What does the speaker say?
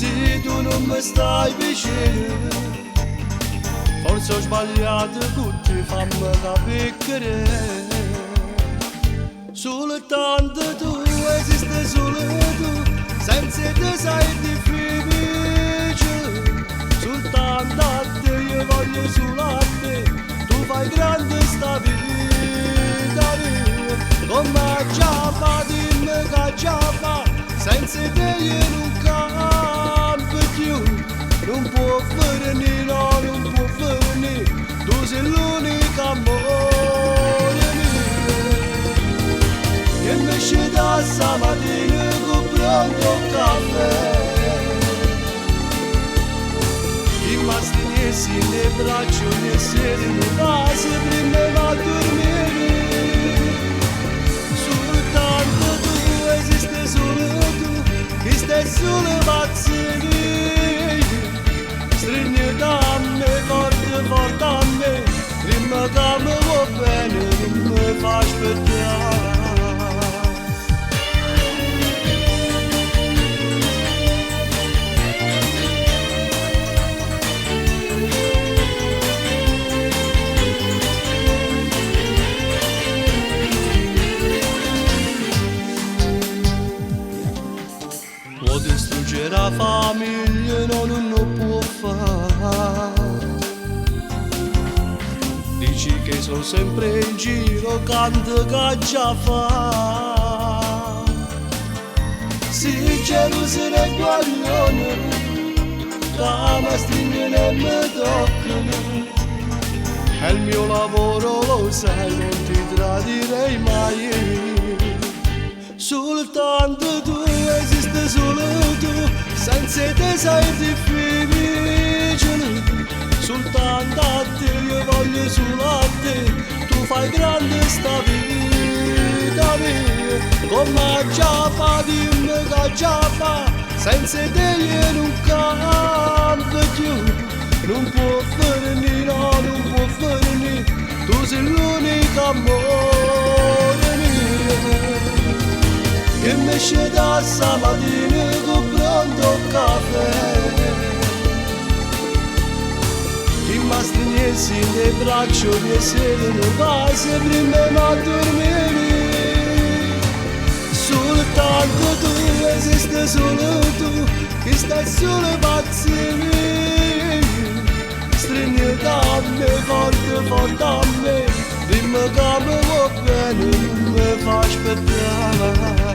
Se tu non mi stai vicino, forse ho sbagliato tutto, fammi capire. Soltanto tu, esiste solo tu, senza te sei difficile. Soltanto a te io voglio solo a te, tu fai grande sta vita mia. Come già fa, dimmi che già fa, senza te io non campo più. Non può venire, no, non può venire, tu sei l'unica amore mio. Che mi esce da stamattina con pronto caffè, rimasti messi nelle braccia e sedere base prima a dormire. Soltanto tu, esiste solo tu, che stai solo pazzire. Stringi da me, forte, forte a me, prima che mi va bene, non mi fa aspettare. Può distruggere la famiglia, no, non può fare. Dici che sono sempre in giro, canto che già fa. Si gelosi nel guaglione, che mi stringono e mi toccano. È il mio lavoro, lo sai, non ti tradirei mai. Soltanto tu, esiste solo tu, senza te sei difficile. Soltanto a te io voglio solo a te, tu fai grande sta vita mia. Come già fa, dimmi che già fa, senza te io non campo più. Non può venire, no, non può venire, tu sei l'unica amore mio. Che mi esce da stamattina con pronto caffè, rimasti messi nelle braccia e sedere base prima a dormire. Soltanto tu, esiste solo tu, che stai solo pazzire. Stringi da me, forte, forte a me, prima che mi va bene, non mi fa aspettare.